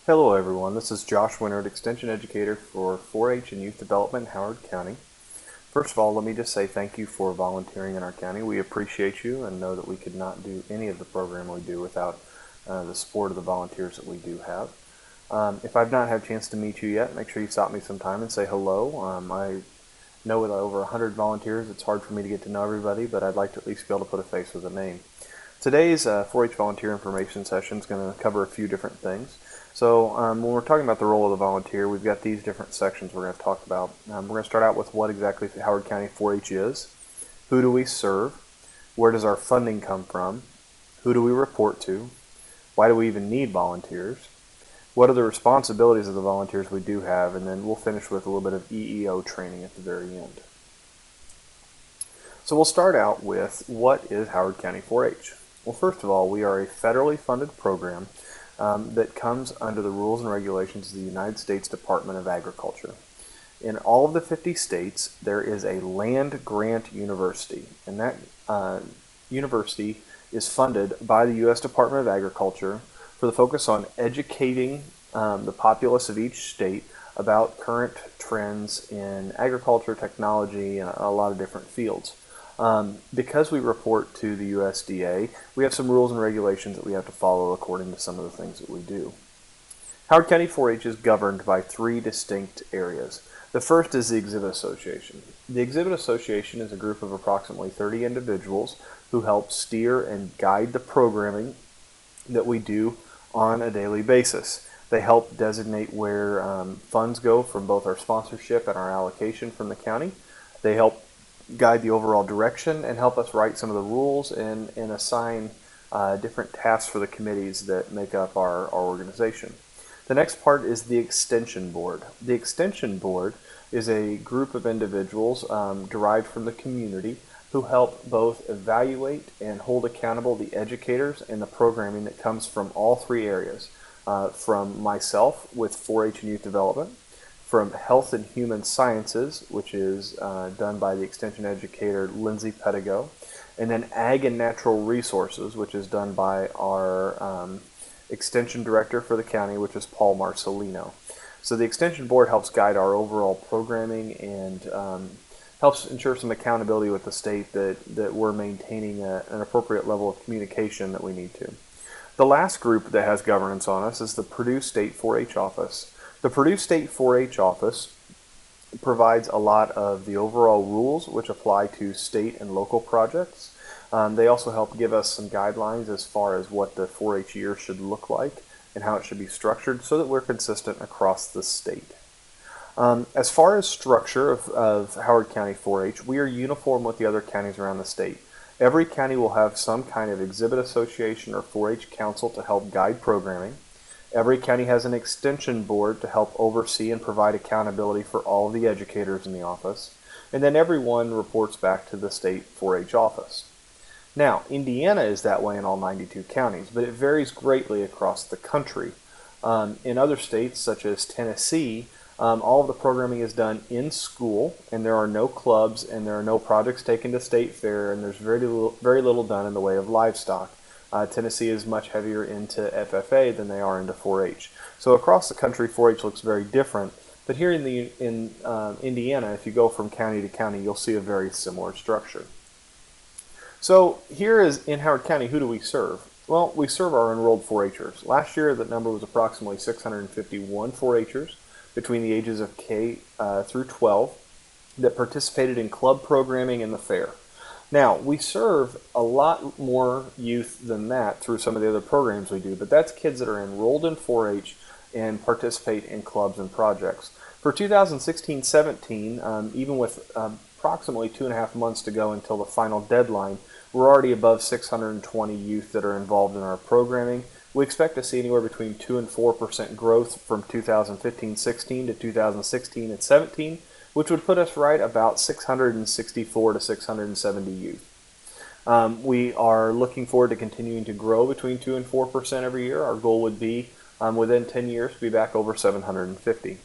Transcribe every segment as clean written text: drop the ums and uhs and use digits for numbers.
Hello everyone, this is Josh Winnard, Extension Educator for 4-H and Youth Development in Howard County. First of all, let me just say thank you for volunteering in our county. We appreciate you and know that we could not do any of the program we do without the support of the volunteers that we do have. If I've not had a chance to meet you yet, make sure you stop me sometime and say hello. I know with over 100 volunteers, it's hard for me to get to know everybody, but I'd like to at least be able to put a face with a name. Today's 4-H volunteer information session is going to cover a few different things. So when we're talking about the role of the volunteer, we've got these different sections we're going to talk about. We're going to start out with what exactly Howard County 4-H is, who do we serve, where does our funding come from, who do we report to, why do we even need volunteers, what are the responsibilities of the volunteers we do have, and then we'll finish with a little bit of EEO training at the very end. So we'll start out with what is Howard County 4-H. Well, first of all, we are a federally funded program that comes under the rules and regulations of the United States Department of Agriculture. In all of the 50 states, there is a land-grant university, and that university is funded by the U.S. Department of Agriculture for the focus on educating the populace of each state about current trends in agriculture, technology, and a lot of different fields. Because we report to the USDA, we have some rules and regulations that we have to follow according to some of the things that we do. Howard County 4-H is governed by three distinct areas. The first is the Exhibit Association. The Exhibit Association is a group of approximately 30 individuals who help steer and guide the programming that we do on a daily basis. They help designate where funds go from both our sponsorship and our allocation from the county. They help guide the overall direction and help us write some of the rules and assign different tasks for the committees that make up our organization. The next part is the Extension Board. The Extension Board is a group of individuals derived from the community who help both evaluate and hold accountable the educators and the programming that comes from all three areas. From myself with 4-H and Youth Development, from Health and Human Sciences, which is done by the Extension Educator Lindsay Pedigo, and then Ag and Natural Resources, which is done by our Extension Director for the county, which is Paul Marcelino. So the Extension Board helps guide our overall programming and helps ensure some accountability with the state that we're maintaining an appropriate level of communication that we need to. The last group that has governance on us is the Purdue State 4-H Office. The Purdue State 4-H Office provides a lot of the overall rules which apply to state and local projects. They also help give us some guidelines as far as what the 4-H year should look like and how it should be structured so that we're consistent across the state. As far as structure of Howard County 4-H, we are uniform with the other counties around the state. Every county will have some kind of exhibit association or 4-H council to help guide programming. Every county has an extension board to help oversee and provide accountability for all of the educators in the office. And then everyone reports back to the state 4-H office. Now, Indiana is that way in all 92 counties, but it varies greatly across the country. In other states, such as Tennessee, all of the programming is done in school, and there are no clubs, and there are no projects taken to state fair, and there's very little done in the way of livestock. Tennessee is much heavier into FFA than they are into 4-H. So across the country, 4-H looks very different. But here in Indiana, if you go from county to county, you'll see a very similar structure. So here is in Howard County, who do we serve? Well, we serve our enrolled 4-Hers. Last year, the number was approximately 651 4-Hers between the ages of K through 12 that participated in club programming and the fair. Now, we serve a lot more youth than that through some of the other programs we do, but that's kids that are enrolled in 4-H and participate in clubs and projects. For 2016-17, even with approximately 2.5 months to go until the final deadline, we're already above 620 youth that are involved in our programming. We expect to see anywhere between 2 and 4% growth from 2015-16 to 2016 and 17. Which would put us right about 664 to 670 youth. We are looking forward to continuing to grow between 2 and 4% every year. Our goal would be within 10 years to be back over 750.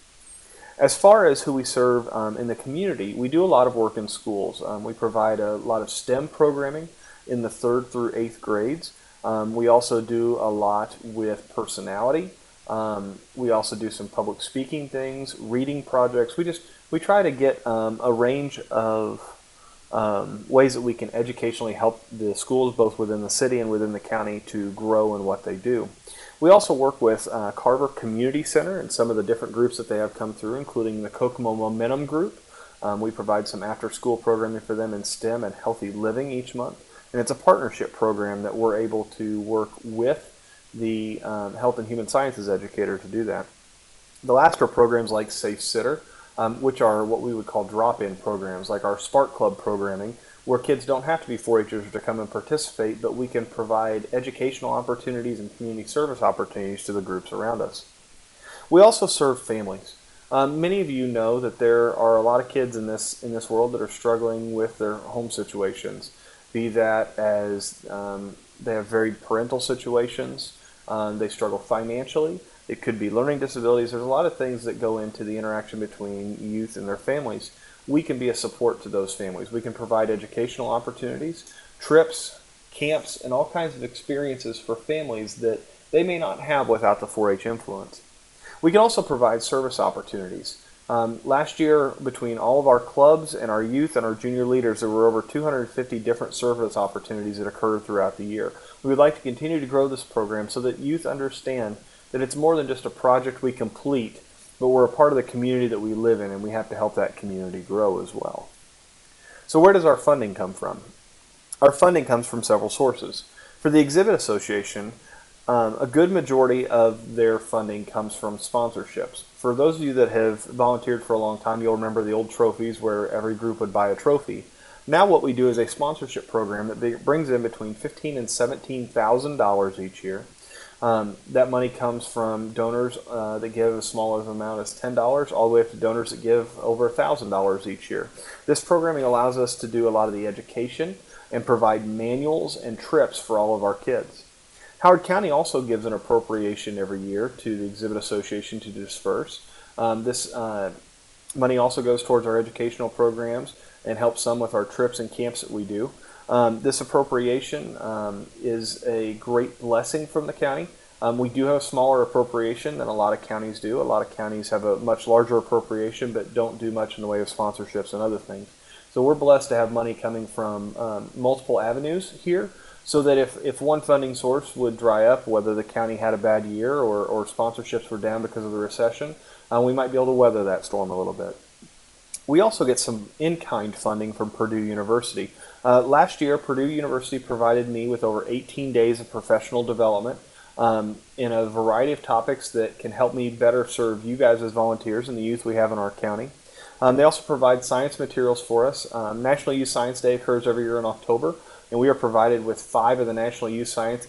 As far as who we serve in the community, we do a lot of work in schools. We provide a lot of STEM programming in the 3rd through 8th grades. We also do a lot with personality. We also do some public speaking things, reading projects. We try to get a range of ways that we can educationally help the schools both within the city and within the county to grow in what they do. We also work with Carver Community Center and some of the different groups that they have come through, including the Kokomo Momentum Group. We provide some after-school programming for them in STEM and healthy living each month. And it's a partnership program that we're able to work with the Health and Human Sciences educator to do that. The last are programs like Safe Sitter, which are what we would call drop-in programs, like our Spark Club programming, where kids don't have to be 4-Hers to come and participate, but we can provide educational opportunities and community service opportunities to the groups around us. We also serve families. Many of you know that there are a lot of kids in this world that are struggling with their home situations, be that as they have varied parental situations, they struggle financially, it could be learning disabilities. There's a lot of things that go into the interaction between youth and their families. We can be a support to those families. We can provide educational opportunities, trips, camps, and all kinds of experiences for families that they may not have without the 4-H influence. We can also provide service opportunities. Last year, between all of our clubs and our youth and our junior leaders, there were over 250 different service opportunities that occurred throughout the year. We would like to continue to grow this program so that youth understand that it's more than just a project we complete, but we're a part of the community that we live in, and we have to help that community grow as well. So where does our funding come from? Our funding comes from several sources. For the Exhibit Association, a good majority of their funding comes from sponsorships. For those of you that have volunteered for a long time, you'll remember the old trophies where every group would buy a trophy. Now what we do is a sponsorship program that brings in between $15,000 and $17,000 each year. That money comes from donors that give as small as amount as $10, all the way up to donors that give over $1,000 each year. This programming allows us to do a lot of the education and provide manuals and trips for all of our kids. Howard County also gives an appropriation every year to the Exhibit Association to disperse. This money also goes towards our educational programs and helps some with our trips and camps that we do. This appropriation is a great blessing from the county. We do have a smaller appropriation than a lot of counties do. A lot of counties have a much larger appropriation but don't do much in the way of sponsorships and other things. So we're blessed to have money coming from multiple avenues here, so that if one funding source would dry up, whether the county had a bad year or sponsorships were down because of the recession, we might be able to weather that storm a little bit. We also get some in-kind funding from Purdue University. Last year, Purdue University provided me with over 18 days of professional development in a variety of topics that can help me better serve you guys as volunteers and the youth we have in our county. They also provide science materials for us. National Youth Science Day occurs every year in October, and we are provided with 5 of the National Youth Science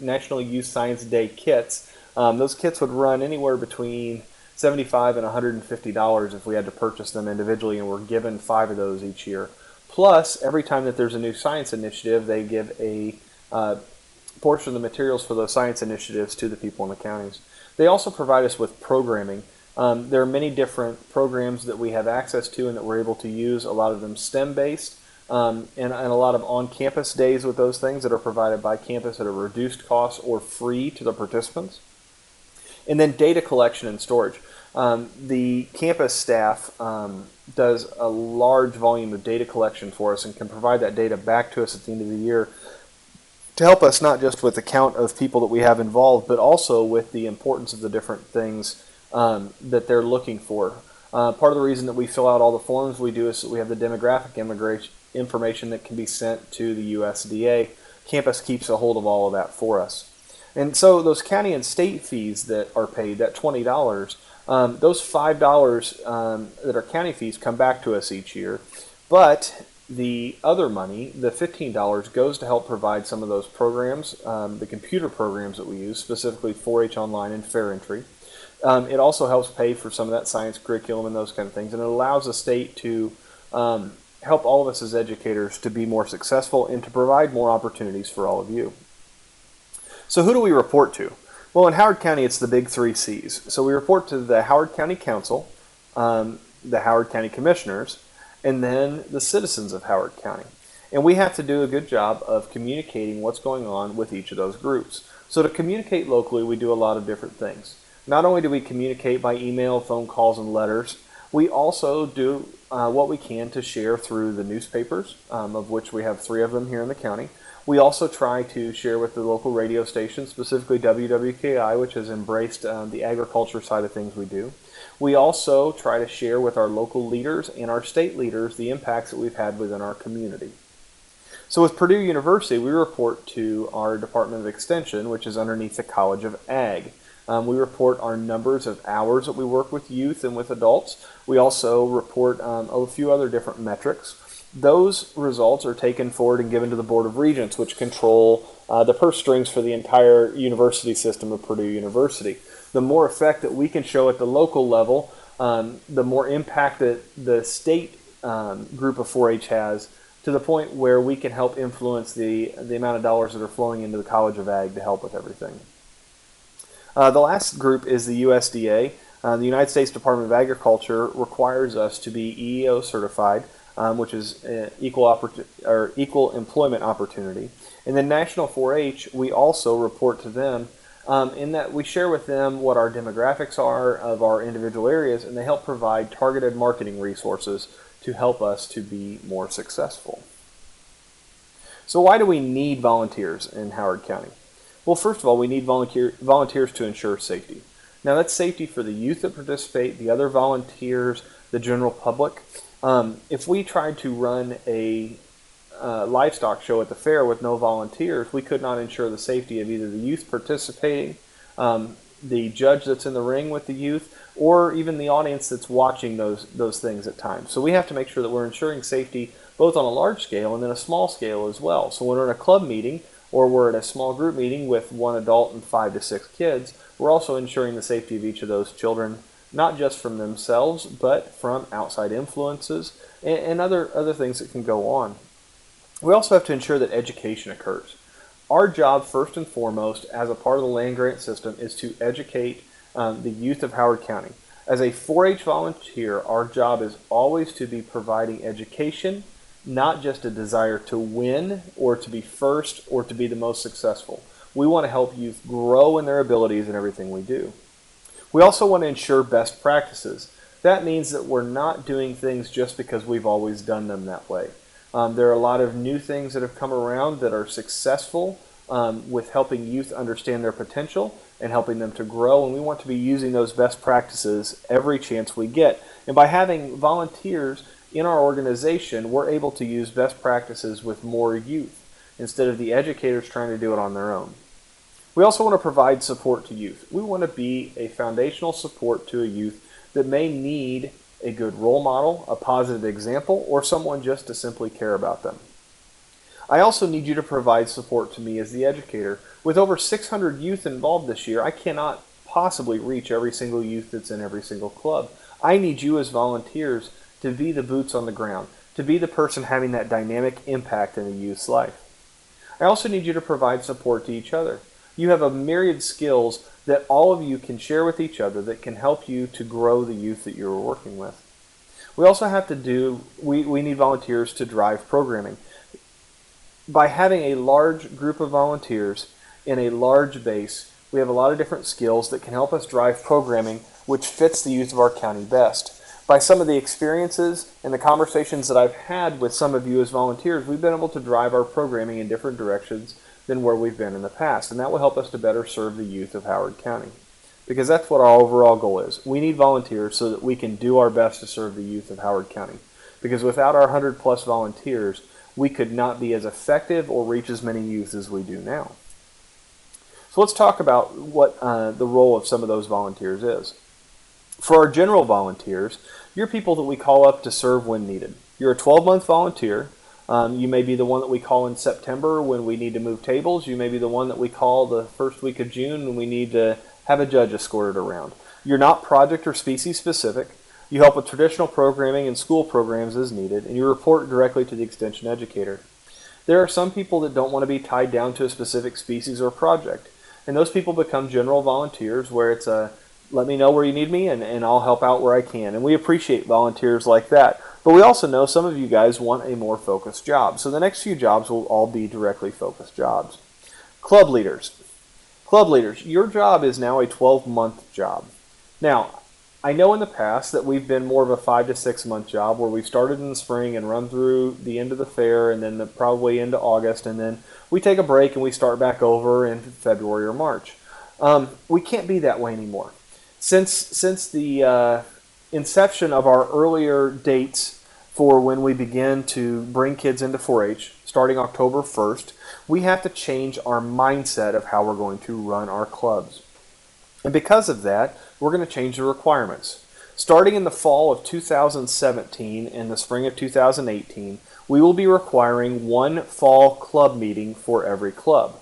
National Youth Science Day kits. Those kits would run anywhere between $75 and $150 if we had to purchase them individually, and we're given 5 of those each year. Plus, every time that there's a new science initiative, they give a portion of the materials for those science initiatives to the people in the counties. They also provide us with programming. There are many different programs that we have access to and that we're able to use, a lot of them STEM-based, and a lot of on-campus days with those things that are provided by campus at a reduced cost or free to the participants. And then data collection and storage. The campus staff does a large volume of data collection for us and can provide that data back to us at the end of the year to help us not just with the count of people that we have involved, but also with the importance of the different things that they're looking for. Part of the reason that we fill out all the forms we do is that we have the demographic information that can be sent to the USDA. Campus keeps a hold of all of that for us. And so those county and state fees that are paid, that $20, those $5 that are county fees come back to us each year. But the other money, the $15, goes to help provide some of those programs, the computer programs that we use, specifically 4-H Online and Fair Entry. It also helps pay for some of that science curriculum and those kind of things. And it allows the state to help all of us as educators to be more successful and to provide more opportunities for all of you. So who do we report to? Well, in Howard County, it's the big 3 C's. So we report to the Howard County Council, the Howard County Commissioners, and then the citizens of Howard County. And we have to do a good job of communicating what's going on with each of those groups. So to communicate locally, we do a lot of different things. Not only do we communicate by email, phone calls, and letters, we also do what we can to share through the newspapers, of which we have 3 of them here in the county. We also try to share with the local radio stations, specifically WWKI, which has embraced the agriculture side of things we do. We also try to share with our local leaders and our state leaders the impacts that we've had within our community. So with Purdue University, we report to our Department of Extension, which is underneath the College of Ag. We report our numbers of hours that we work with youth and with adults. We also report a few other different metrics. Those results are taken forward and given to the Board of Regents, which control the purse strings for the entire university system of Purdue University. The more effect that we can show at the local level, the more impact that the state group of 4-H has, to the point where we can help influence the amount of dollars that are flowing into the College of Ag to help with everything. The last group is the USDA. The United States Department of Agriculture requires us to be EEO certified, which is equal employment opportunity. And then National 4-H, we also report to them in that we share with them what our demographics are of our individual areas, and they help provide targeted marketing resources to help us to be more successful. So why do we need volunteers in Howard County? Well, first of all, we need volunteers to ensure safety. Now, that's safety for the youth that participate, the other volunteers, the general public. If we tried to run a livestock show at the fair with no volunteers, we could not ensure the safety of either the youth participating, the judge that's in the ring with the youth, or even the audience that's watching those things at times. So we have to make sure that we're ensuring safety both on a large scale and then a small scale as well. So when we're in a club meeting, or we're at a small group meeting with 1 adult and 5 to 6 kids, we're also ensuring the safety of each of those children, not just from themselves, but from outside influences and other things that can go on. We also have to ensure that education occurs. Our job, first and foremost, as a part of the land grant system, is to educate the youth of Howard County. As a 4-H volunteer, our job is always to be providing education, not just a desire to win or to be first or to be the most successful. We want to help youth grow in their abilities in everything we do. We also want to ensure best practices. That means that we're not doing things just because we've always done them that way. There are a lot of new things that have come around that are successful with helping youth understand their potential and helping them to grow, and we want to be using those best practices every chance we get. And by having volunteers in our organization, we're able to use best practices with more youth instead of the educators trying to do it on their own. We also want to provide support to youth. We want to be a foundational support to a youth that may need a good role model, a positive example, or someone just to simply care about them. I also need you to provide support to me as the educator. With over 600 youth involved this year, I cannot possibly reach every single youth that's in every single club. I need you as volunteers to be the boots on the ground, to be the person having that dynamic impact in a youth's life. I also need you to provide support to each other. You have a myriad skills that all of you can share with each other that can help you to grow the youth that you're working with. We also have to we need volunteers to drive programming. By having a large group of volunteers in a large base, we have a lot of different skills that can help us drive programming which fits the youth of our county best. By some of the experiences and the conversations that I've had with some of you as volunteers, we've been able to drive our programming in different directions than where we've been in the past, and that will help us to better serve the youth of Howard County. Because that's what our overall goal is. We need volunteers so that we can do our best to serve the youth of Howard County. Because without our 100+ volunteers, we could not be as effective or reach as many youth as we do now. So let's talk about what the role of some of those volunteers is. For our general volunteers, you're people that we call up to serve when needed. You're a 12-month volunteer. You may be the one that we call in September when we need to move tables. You may be the one that we call the first week of June when we need to have a judge escorted around. You're not project or species specific. You help with traditional programming and school programs as needed, and you report directly to the extension educator. There are some people that don't want to be tied down to a specific species or project, and those people become general volunteers where it's a let me know where you need me and I'll help out where I can. And we appreciate volunteers like that. But we also know some of you guys want a more focused job. So the next few jobs will all be directly focused jobs. Club leaders. Club leaders, your job is now a 12-month job. Now, I know in the past that we've been more of a 5 to 6 month job where we've started in the spring and run through the end of the fair and then probably into August, and then we take a break and we start back over in February or March. We can't be that way anymore. Since the inception of our earlier dates for when we begin to bring kids into 4-H, starting October 1st, we have to change our mindset of how we're going to run our clubs. And because of that, we're going to change the requirements. Starting in the fall of 2017 and the spring of 2018, we will be requiring one fall club meeting for every club.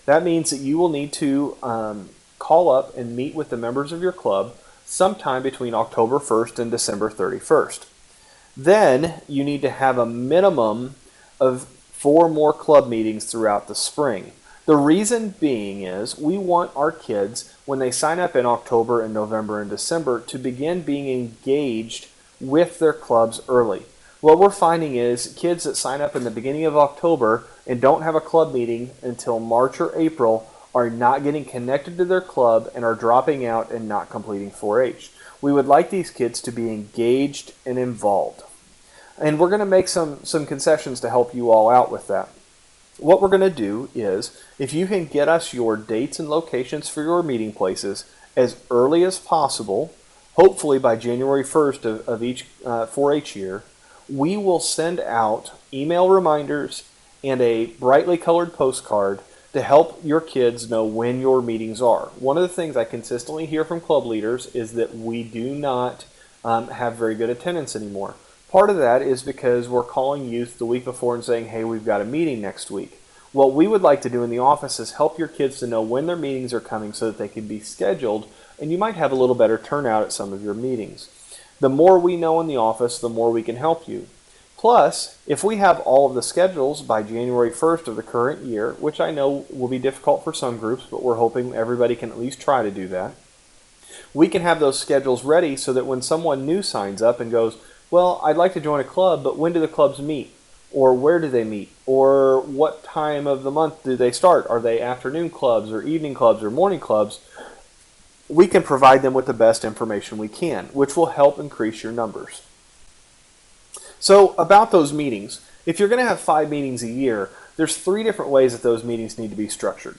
That means that you will need to call up and meet with the members of your club sometime between October 1st and December 31st. Then you need to have a minimum of 4 more club meetings throughout the spring. The reason being is we want our kids, when they sign up in October and November and December, to begin being engaged with their clubs early. What we're finding is kids that sign up in the beginning of October and don't have a club meeting until March or April are not getting connected to their club and are dropping out and not completing 4-H. We would like these kids to be engaged and involved. And we're going to make some concessions to help you all out with that. What we're going to do is, if you can get us your dates and locations for your meeting places as early as possible, hopefully by January 1st of each 4-H year, we will send out email reminders and a brightly colored postcard to help your kids know when your meetings are. One of the things I consistently hear from club leaders is that we do not have very good attendance anymore. Part of that is because we're calling youth the week before and saying, hey, we've got a meeting next week. What we would like to do in the office is help your kids to know when their meetings are coming so that they can be scheduled, and you might have a little better turnout at some of your meetings. The more we know in the office, the more we can help you. Plus, if we have all of the schedules by January 1st of the current year, which I know will be difficult for some groups, but we're hoping everybody can at least try to do that, we can have those schedules ready so that when someone new signs up and goes, well, I'd like to join a club, but when do the clubs meet? Or where do they meet? Or what time of the month do they start? Are they afternoon clubs or evening clubs or morning clubs? We can provide them with the best information we can, which will help increase your numbers. So about those meetings, if you're going to have 5 meetings a year, there's 3 different ways that those meetings need to be structured.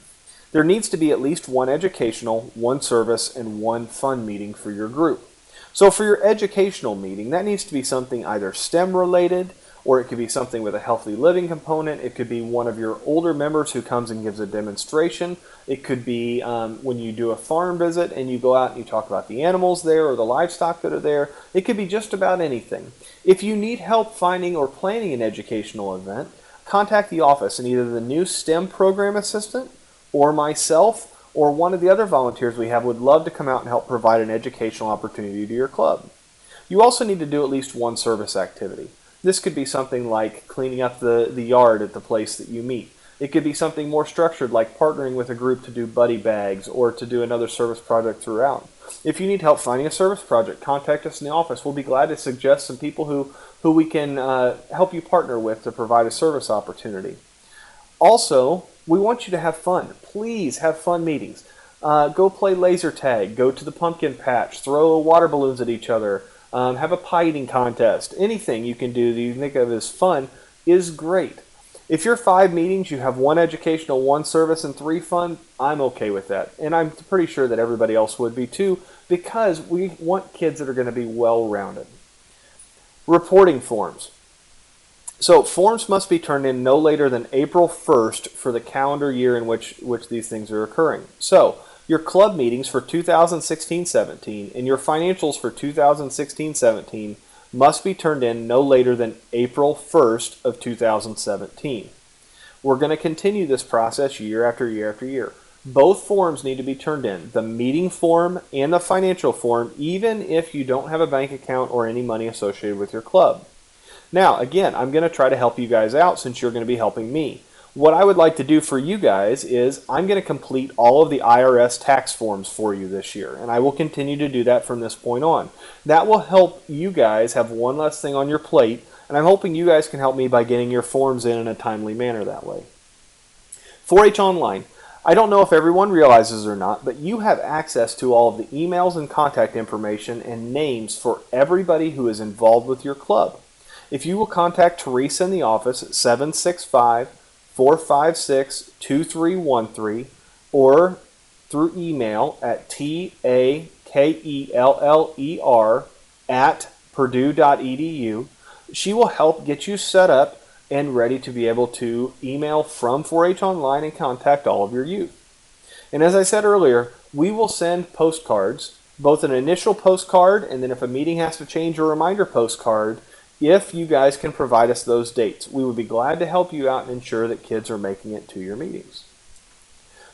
There needs to be at least 1 educational, 1 service, and 1 fun meeting for your group. So for your educational meeting, that needs to be something either STEM related, or it could be something with a healthy living component. It could be one of your older members who comes and gives a demonstration. It could be when you do a farm visit and you go out and you talk about the animals there or the livestock that are there. It could be just about anything. If you need help finding or planning an educational event, contact the office and either the new STEM program assistant or myself or one of the other volunteers we have would love to come out and help provide an educational opportunity to your club. You also need to do at least 1 service activity. This could be something like cleaning up the yard at the place that you meet. It could be something more structured like partnering with a group to do buddy bags or to do another service project throughout. If you need help finding a service project, contact us in the office. We'll be glad to suggest some people who we can help you partner with to provide a service opportunity. Also, we want you to have fun. Please have fun meetings. Go play laser tag. Go to the pumpkin patch. Throw water balloons at each other. Have a pie eating contest. Anything you can do that you think of as fun is great. If your 5 meetings, you have 1 educational, 1 service, and 3 fun, I'm okay with that. And I'm pretty sure that everybody else would be too, because we want kids that are going to be well-rounded. Reporting forms. So forms must be turned in no later than April 1st for the calendar year in which these things are occurring. So your club meetings for 2016-17 and your financials for 2016-17 must be turned in no later than April 1st of 2017. We're going to continue this process year after year after year. Both forms need to be turned in, the meeting form and the financial form, even if you don't have a bank account or any money associated with your club. Now, again, I'm going to try to help you guys out since you're going to be helping me. What I would like to do for you guys is I'm going to complete all of the IRS tax forms for you this year, and I will continue to do that from this point on. That will help you guys have one less thing on your plate, and I'm hoping you guys can help me by getting your forms in a timely manner that way. 4-H Online. I don't know if everyone realizes or not, but you have access to all of the emails and contact information and names for everybody who is involved with your club. If you will contact Teresa in the office at 765-456-2313 or through email at takeller@purdue.edu, she will help get you set up and ready to be able to email from 4-H Online and contact all of your youth. And as I said earlier, we will send postcards, both an initial postcard and then if a meeting has to change, a reminder postcard, if you guys can provide us those dates. We would be glad to help you out and ensure that kids are making it to your meetings.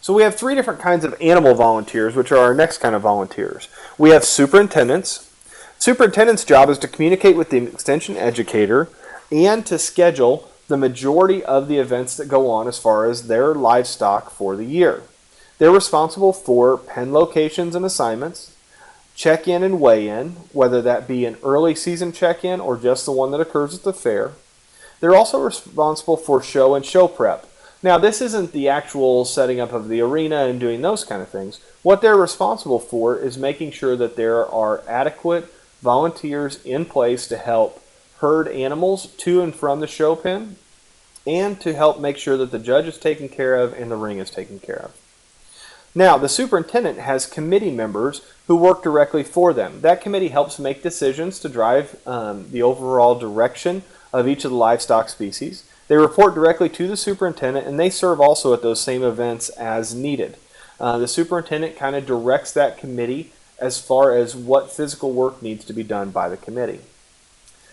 So we have 3 different kinds of animal volunteers, which are our next kind of volunteers. We have superintendents. Superintendent's job is to communicate with the extension educator and to schedule the majority of the events that go on as far as their livestock for the year. They're responsible for pen locations and assignments, check-in and weigh-in, whether that be an early season check-in or just the one that occurs at the fair. They're also responsible for show and show prep. Now, this isn't the actual setting up of the arena and doing those kind of things. What they're responsible for is making sure that there are adequate volunteers in place to help herd animals to and from the show pen and to help make sure that the judge is taken care of and the ring is taken care of. Now, the superintendent has committee members who work directly for them. That committee helps make decisions to drive the overall direction of each of the livestock species. They report directly to the superintendent and they serve also at those same events as needed. The superintendent kind of directs that committee as far as what physical work needs to be done by the committee.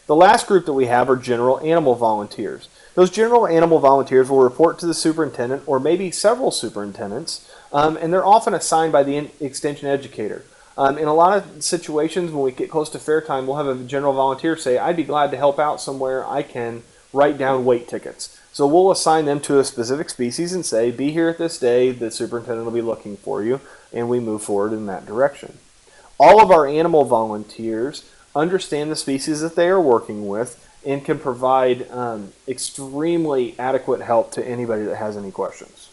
The last group that we have are general animal volunteers. Those general animal volunteers will report to the superintendent or maybe several superintendents, and they're often assigned by the extension educator. In a lot of situations when we get close to fair time, we'll have a general volunteer say, I'd be glad to help out somewhere I can write down weight tickets. So we'll assign them to a specific species and say, be here at this day, the superintendent will be looking for you, and we move forward in that direction. All of our animal volunteers understand the species that they are working with and can provide extremely adequate help to anybody that has any questions.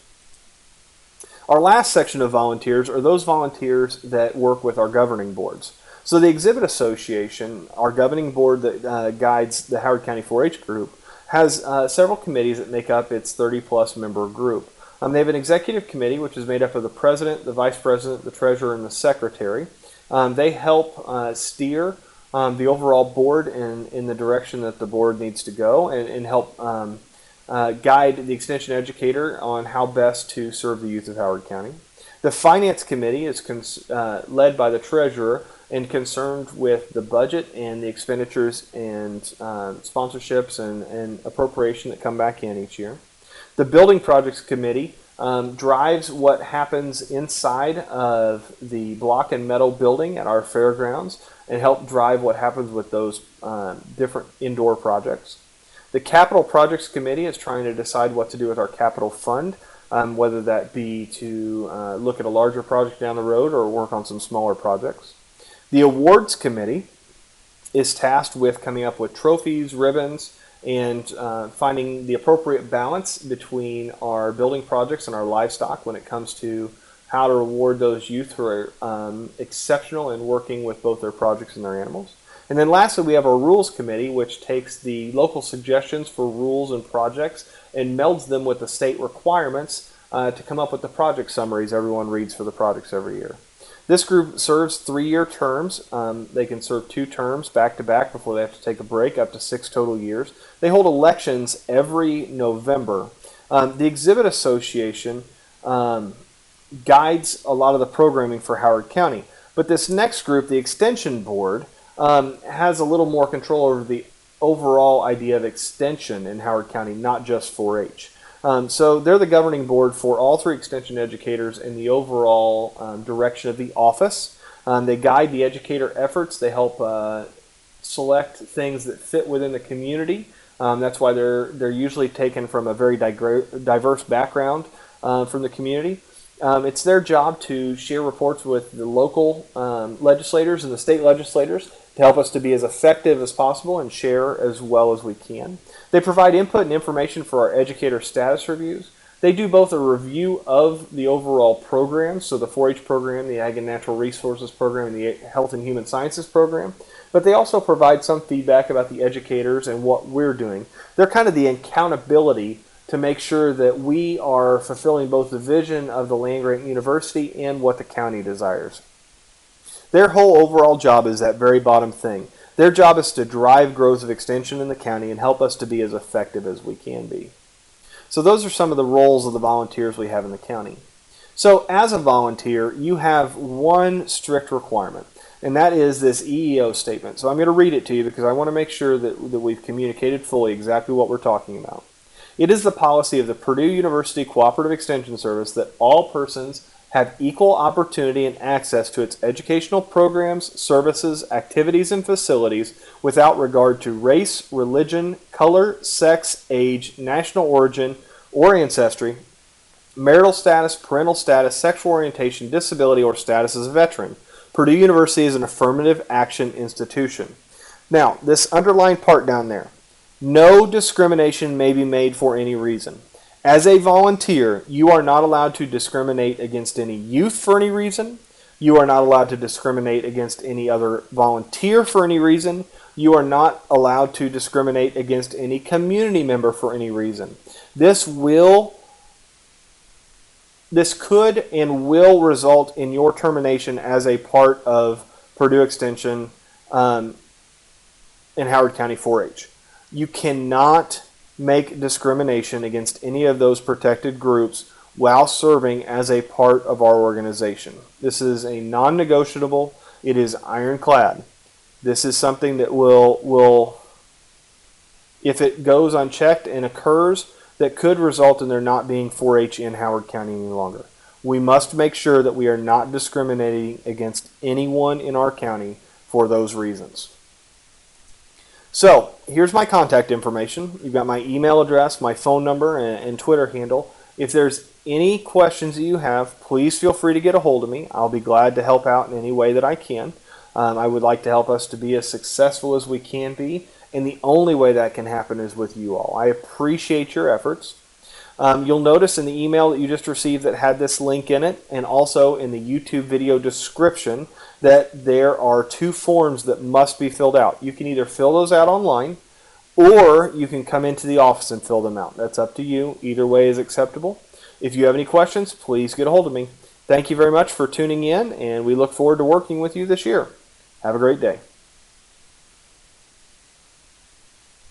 Our last section of volunteers are those volunteers that work with our governing boards. So the Exhibit Association, our governing board that guides the Howard County 4-H group, has several committees that make up its 30-plus member group. They have an executive committee, which is made up of the president, the vice president, the treasurer, and the secretary. They help steer the overall board in the direction that the board needs to go and help guide the extension educator on how best to serve the youth of Howard County. The finance committee is led by the treasurer and concerned with the budget and the expenditures and sponsorships and appropriation that come back in each year. The building projects committee drives what happens inside of the block and metal building at our fairgrounds and help drive what happens with those different indoor projects. The capital projects committee is trying to decide what to do with our capital fund, whether that be to look at a larger project down the road or work on some smaller projects. The awards committee is tasked with coming up with trophies, ribbons, and finding the appropriate balance between our building projects and our livestock when it comes to how to reward those youth who are exceptional in working with both their projects and their animals. And then lastly, we have our rules committee, which takes the local suggestions for rules and projects and melds them with the state requirements to come up with the project summaries everyone reads for the projects every year. This group serves 3-year terms. They can serve 2 terms back to back before they have to take a break, up to 6 total years. They hold elections every November. The Exhibit Association guides a lot of the programming for Howard County. But this next group, the Extension Board, has a little more control over the overall idea of extension in Howard County, not just 4-H. So they're the governing board for all 3 extension educators in the overall direction of the office. They guide the educator efforts. They help select things that fit within the community. That's why they're usually taken from a very diverse background from the community. It's their job to share reports with the local legislators and the state legislators to help us to be as effective as possible and share as well as we can. They provide input and information for our educator status reviews. They do both a review of the overall program, so the 4-H program, the Ag and Natural Resources program, and the Health and Human Sciences program, but they also provide some feedback about the educators and what we're doing. They're kind of the accountability to make sure that we are fulfilling both the vision of the land-grant university and what the county desires. Their whole overall job is that very bottom thing. Their job is to drive growth of extension in the county and help us to be as effective as we can be. So those are some of the roles of the volunteers we have in the county. So as a volunteer, you have one strict requirement, and that is this EEO statement. So I'm going to read it to you because I want to make sure that we've communicated fully exactly what we're talking about. It is the policy of the Purdue University Cooperative Extension Service that all persons have equal opportunity and access to its educational programs, services, activities, and facilities without regard to race, religion, color, sex, age, national origin, or ancestry, marital status, parental status, sexual orientation, disability, or status as a veteran. Purdue University is an affirmative action institution. Now, this underlined part down there, no discrimination may be made for any reason. As a volunteer, you are not allowed to discriminate against any youth for any reason. You are not allowed to discriminate against any other volunteer for any reason. You are not allowed to discriminate against any community member for any reason. This could and will result in your termination as a part of Purdue Extension in Howard County 4-H. You cannot make discrimination against any of those protected groups while serving as a part of our organization. This is a non-negotiable. It is ironclad. This is something that will, if it goes unchecked and occurs, that could result in there not being 4-H in Howard County any longer. We must make sure that we are not discriminating against anyone in our county for those reasons. So, here's my contact information. You've got my email address, my phone number, and Twitter handle. If there's any questions that you have, please feel free to get a hold of me. I'll be glad to help out in any way that I can. I would like to help us to be as successful as we can be, and the only way that can happen is with you all. I appreciate your efforts. You'll notice in the email that you just received that had this link in it, and also in the YouTube video description, that there are 2 forms that must be filled out. You can either fill those out online, or you can come into the office and fill them out. That's up to you. Either way is acceptable. If you have any questions, please get a hold of me. Thank you very much for tuning in, and we look forward to working with you this year. Have a great day.